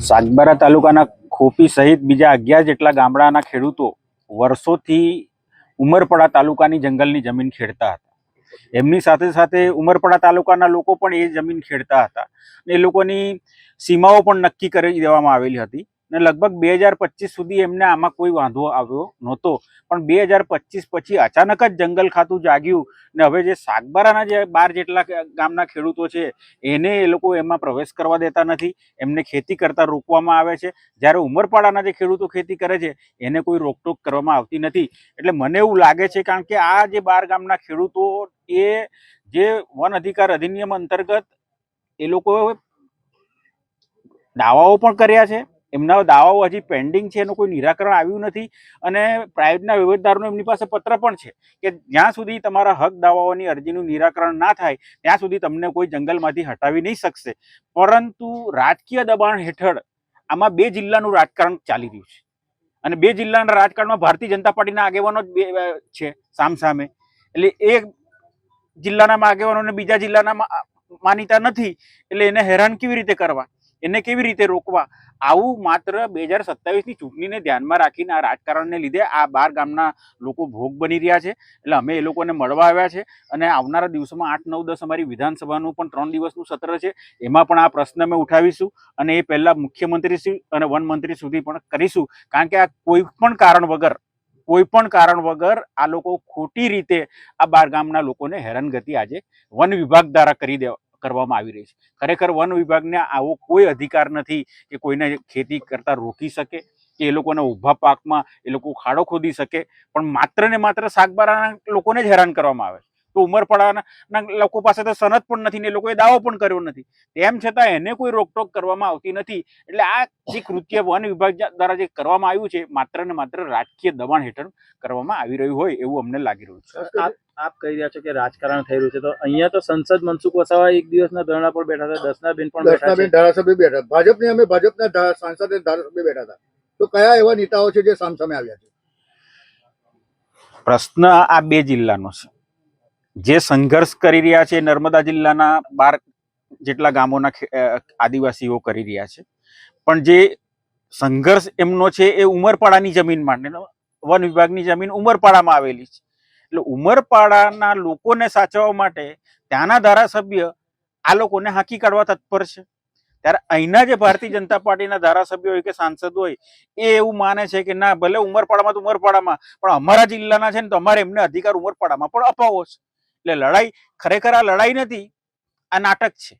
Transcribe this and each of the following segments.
સાગબારા તાલુકાના ખોપી સહિત બીજા 11 જેટલા ગામડાના ખેડૂતો વર્ષોથી ઉમરપાડા તાલુકાની જંગલની જમીન ખેડતા હતા। એમની સાથે સાથે ઉમરપાડા તાલુકાના લોકો પણ એ જમીન ખેડતા હતા। એ લોકોની સીમાઓ પણ નક્કી કરી દેવામાં આવેલી હતી ને લગભગ 2025 સુધી એમને આમાં કોઈ વાંધો આવ્યો નહોતો। પણ 2025 પછી અચાનક જ જંગલ ખાતું જાગ્યું ને હવે જે સાગબારાના જે 12 જેટલા ગામના ખેડૂતો છે એને એ લોકો એમાં પ્રવેશ કરવા દેતા નથી, એમને ખેતી કરતા રોકવામાં આવે છે। જ્યારે ઉમરપાડાના જે ખેડૂતો ખેતી કરે છે એને કોઈ રોકટોક કરવામાં આવતી નથી। એટલે મને એવું લાગે છે કારણ કે આ જે 12 ગામના ખેડૂતો એ જે વન અધિકાર અધિનિયમ અંતર્ગત એ લોકો દાવાઓ પણ કર્યા છે, એમના દાવાઓ હજી પેન્ડિંગ છે, એનું કોઈ નિરાકરણ આવ્યું નથી। અને પ્રાઇવેટના વહીવટદારનો એમની પાસે પત્ર પણ છે કે જ્યાં સુધી તમારા હક દાવાઓની અરજીનું નિરાકરણ ના થાય ત્યાં સુધી તમને કોઈ જંગલમાંથી હટાવી નહીં શકશે। પરંતુ રાજકીય દબાણ હેઠળ આમાં 2 જિલ્લાનું રાજકારણ ચાલી રહ્યું છે અને 2 જિલ્લાના રાજકારણમાં ભારતીય જનતા પાર્ટીના આગેવાનો જ છે સામસામે। એટલે એ જિલ્લાના આગેવાનોને બીજા જિલ્લાના માનીતા નથી, એટલે એને હેરાન કેવી રીતે કરવા, એને કેવી રીતે રોકવા? આવું માત્ર 2027ની ચૂંટણીને ધ્યાનમાં રાખીને આ રાજકારણને લીધે આ 12 ગામના લોકો ભોગ બની રહ્યા છે। એટલે અમે એ લોકોને મળવા આવ્યા છે અને આવનારા દિવસોમાં 8, 9, 10 અમારી વિધાનસભાનું પણ 3 દિવસનું સત્ર છે, એમાં પણ આ પ્રશ્ન અમે ઉઠાવીશું અને એ પહેલા મુખ્યમંત્રી અને વનમંત્રી સુધી પણ કરીશું। કારણ કે આ કોઈ પણ કારણ વગર આ લોકો ખોટી રીતે આ 12 ગામના લોકોને હેરાનગતિ આજે વન વિભાગ દ્વારા કરવામાં આવી રહી છે। ખરેખર વન વિભાગને આવો કોઈ અધિકાર નથી કે કોઈને ખેતી કરતા રોકી શકે કે એ લોકોને ઊભા પાકમાં એ લોકો ખાડો ખોદી શકે, પણ માત્ર ને માત્ર સાગબારાના લોકોને જ હેરાન કરવામાં આવે છે। તો ઉમરપાડાના લોકો પાસે તો સનદ પણ નથી ને એ લોકોએ દાવો પણ કર્યો નથી, તેમ છતાં એને કોઈ રોકટોક કરવામાં આવતી નથી। એટલે આ જે કૃત્ય વન વિભાગ દ્વારા જે કરવામાં આવ્યું છે માત્ર ને માત્ર રાજકીય દબાણ હેઠળ કરવામાં આવી રહ્યું હોય એવું અમને લાગી રહ્યું છે। આપ કહી રહ્યા છો કે રાજકારણ થઈ રહ્યું છે, તો અહીંયા તો સંસદ મનસુખ વસાવા એક દિવસના ધરણા પર બેઠા હતા, દર્શનાબેન પણ ધારાસભ્ય બેઠા, ભાજપના સાંસદ ધારાસભ્ય બેઠા હતા। તો કયા એવા નેતાઓ છે જે સામસામે આવ્યા છે? પ્રશ્ન આ 2 જિલ્લાનો છે। જે સંઘર્ષ કરી રહ્યા છે નર્મદા જિલ્લાના 12 જેટલા ગામોના આદિવાસીઓ કરી રહ્યા છે, પણ જે સંઘર્ષ એમનો છે એ ઉમરપાડાની જમીન માટે, વન વિભાગની જમીન ઉમરપાડામાં આવેલી છે। એટલે ઉમરપાડાના લોકોને સાચવવા માટે ત્યાંના ધારાસભ્ય આ લોકોને હાંકી કાઢવા તત્પર છે। ત્યારે અહીંના જે ભારતીય જનતા પાર્ટીના ધારાસભ્યો હોય કે સાંસદ હોય એ એવું માને છે કે ના, ભલે ઉમરપાડામાં તો ઉમરપાડામાં, પણ અમારા જિલ્લાના છે ને તો અમારે એમને અધિકાર ઉમરપાડામાં પણ અપાવો છે। એટલે લડાઈ ખરેખર આ લડાઈ નથી, આ નાટક છે।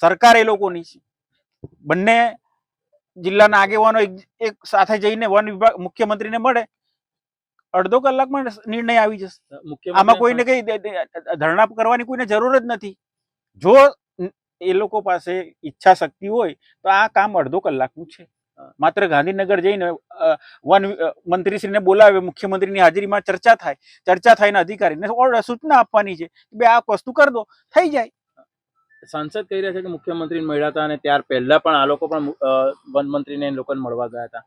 સરકાર એ લોકોની છે, બંને જિલ્લાના આગેવાનો એક સાથે જઈને વન વિભાગ મુખ્યમંત્રીને મળે, અડધો કલાકમાં નિર્ણય આવી જશે। આમાં કોઈને કઈ ધરણા કરવાની કોઈને જરૂર જ નથી। જો એ લોકો પાસે ઈચ્છા શક્તિ હોય તો આ કામ અડધો કલાકનું છે। માત્ર ગાંધીનગર જઈને વન મંત્રીશ્રીને બોલાવે, મુખ્યમંત્રીની હાજરીમાં ચર્ચા થાય ને અધિકારીને સૂચના આપવાની છે કે આ વસ્તુ કરી દો, થઈ જાય। સાંસદ કહી રહ્યા છે કે મુખ્યમંત્રીને મળ્યા હતા અને ત્યાર પહેલા પણ આ લોકો પણ વનમંત્રીને લોકોને મળવા ગયા હતા।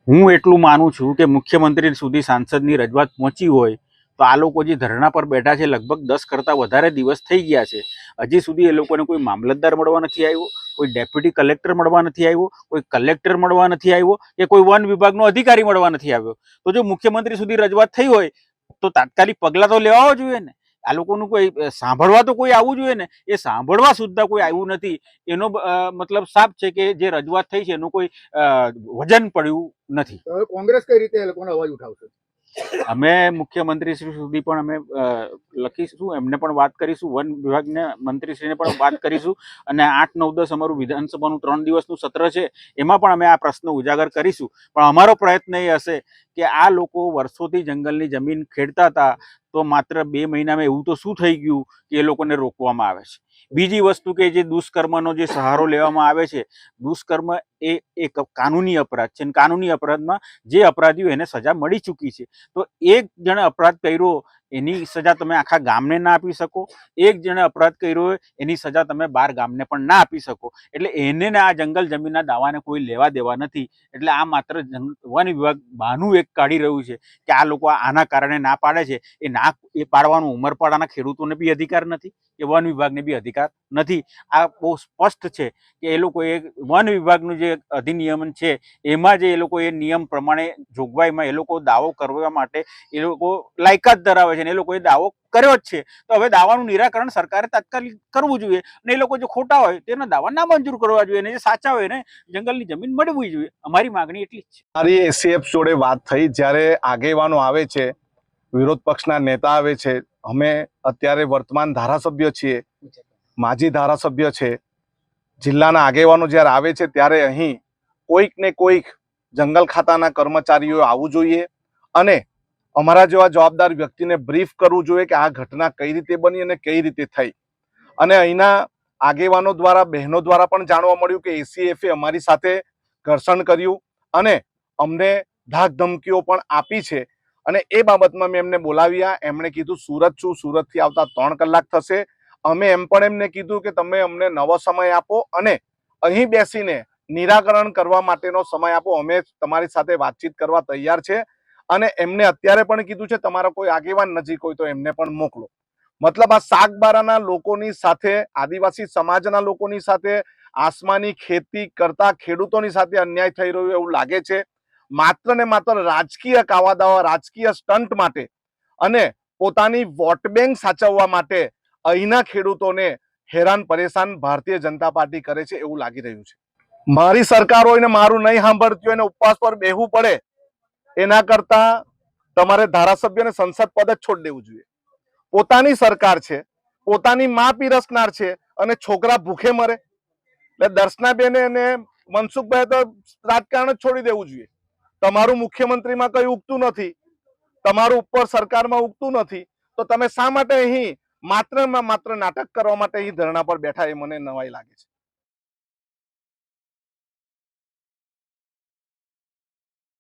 હું એટલું માનું છું કે મુખ્યમંત્રી સુધી સાંસદની રજૂઆત પહોંચી હોય તો આ લોકો જે ધરણા પર બેઠા છે લગભગ 10 કરતાં વધારે દિવસ થઈ ગયા છે, હજી સુધી એ લોકોને કોઈ મામલતદાર મળવા નથી આવ્યો, કોઈ ડેપ્યુટી કલેક્ટર મળવા નથી આવ્યો, કોઈ કલેક્ટર મળવા નથી આવ્યો કે કોઈ વન વિભાગનો અધિકારી મળવા નથી આવ્યો। તો જો મુખ્યમંત્રી સુધી રજૂઆત થઈ હોય તો તાત્કાલિક પગલાં તો લેવા જોઈએ ને। આ લોકોનું કોઈ સાંભળવા તો કોઈ આવવું જોઈએ ને, એ સાંભળવા સુદ્ધા કોઈ આવ્યું નથી। એનો મતલબ સાફ છે કે જે રજૂઆત થઈ છે એનું કોઈ વજન પડ્યું નથી। કોંગ્રેસ કઈ રીતે એ લોકોનો અવાજ ઉઠાવશે? અમે મુખ્યમંત્રી શ્રી સુધી પણ અમે લખીશું, એમને પણ વાત કરીશું, વન વિભાગના મંત્રીશ્રીને પણ વાત કરીશું અને 8, 9, 10 અમારું વિધાનસભાનું 3 દિવસનું સત્ર છે એમાં પણ અમે આ પ્રશ્ન ઉજાગર કરીશું। પણ અમારો પ્રયત્ન એ હશે કે આ લોકો વર્ષોથી જંગલની જમીન ખેડતા હતા તો માત્ર 2 મહિનામાં એવું તો શું થઈ ગયું કે એ લોકોને રોકવામાં આવે છે? બીજી વસ્તુ કે જે દુષ્કર્મનો જે સહારો લેવામાં આવે છે, દુષ્કર્મ એ એક કાનૂની અપરાધ છે અને કાનૂની અપરાધમાં જે અપરાધીઓ એને સજા મળી ચૂકી છે। તો એક જણે અપરાધ કર્યો એની સજા તમે આખા ગામને ના આપી શકો. એક જણે અપરાધ કર્યો હોય એની સજા તમે 12 ગામને પણ ના આપી શકો. એટલે એને ને આ જંગલ જમીનના દાવાને કોઈ લેવા દેવા નથી. એટલે આ માત્ર વન વિભાગ બહાનું એક કાઢી રહ્યું છે કે આ લોકો આના કારણે ના પાડે છે. એ પાડવાનું ઉમરપાડાના ખેડૂતોને બી અધિકાર નથી, કે વન વિભાગને બી અધિકાર નથી. આ બહુ સ્પષ્ટ છે કે એ લોકોએ વન વિભાગનું જે અધિનિયમન છે એમાં જે એ લોકો એ નિયમ પ્રમાણે જોગવાઈમાં એ લોકો દાવો કરવા માટે એ લોકો લાયકાત ધરાવે છે અને એ લોકોએ દાવો કર્યો જ છે. તો હવે દાવાનું નિરાકરણ સરકારે તાત્કાલિક કરવું જોઈએ અને એ લોકો જો ખોટા હોય તેના દાવા ના મંજૂર કરવા જોઈએ અને જે સાચા હોય ને જંગલની જમીન મળવી જોઈએ. અમારી માગણી એટલી જ છે. મારી એસીએફ જોડે વાત થઈ, જ્યારે આગેવાનો આવે છે, વિરોધ પક્ષના નેતા આવે છે, અમે અત્યારે વર્તમાન ધારાસભ્ય છીએ, માજી ધારાસભ્ય છે, જિલ્લાના આગેવાનો જ્યારે આવે છે ત્યારે અહીં કોઈક ને કોઈક જંગલ ખાતાના કર્મચારીઓ આવવું જોઈએ અને અમારા જેવા જવાબદાર વ્યક્તિને બ્રીફ કરવું જોઈએ કે આ ઘટના કઈ રીતે બની અને કઈ રીતે થઈ. અને અહીંના આગેવાનો દ્વારા, બહેનો દ્વારા પણ જાણવા મળ્યું કે એસીએફે અમારી સાથે ઘર્ષણ કર્યું અને અમને ધાક ધમકીઓ પણ આપી છે. અને એ બાબતમાં મેં એમને બોલાવ્યા. એમણે કીધું સુરત છું, સુરતથી આવતા 3 કલાક થશે. અમે એમ પણ એમને કીધું કે તમે અમને નવો સમય આપો અને અહીં બેસીને નિરાકરણ કરવા માટેનો સમય આપો. અમે તમારી સાથે વાતચીત કરવા તૈયાર છે. અને એમને અત્યારે પણ કીધું છે તમારા કોઈ આગેવાન નજીક હોય તો એમને પણ મોકલો. મતલબ આ સાગબારાના લોકોની સાથે, આદિવાસી સમાજના લોકોની સાથે, આસમાની ખેતી કરતા ખેડૂતોની સાથે અન્યાય થઈ રહ્યો એવું લાગે છે. માત્ર ને માત્ર રાજકીય કાવાદાવા, રાજકીય સ્ટન્ટ માટે અને પોતાની વોટ બેંક સાચવવા માટે અહીંના ખેડૂતોને હેરાન પરેશાન ભારતીય જનતા પાર્ટી કરે છે એવું લાગી રહ્યું છે. મારી સરકાર હોય ને મારું નહીં સાંભળતી હોય ને ઉપવાસ પર બેહવું પડે એના કરતા તમારે ધારાસભ્યને સંસદ પદ જ છોડી દેવું જોઈએ. પોતાની સરકાર છે, પોતાની માં પીરસનાર છે અને છોકરા ભૂખે મરે. એટલે દર્શનાબેન અને મનસુખભાઈ તો રાજકારણ જ છોડી દેવું જોઈએ. તમારું મુખ્યમંત્રીમાં કઈ ઉગતું નથી, તમારું ઉપર સરકારમાં ઉગતું નથી, તો તમે શા માટે અહીં માત્ર નાટક કરવા માટે અહીં ધરણા પર બેઠા એ મને નવાઈ લાગે છે.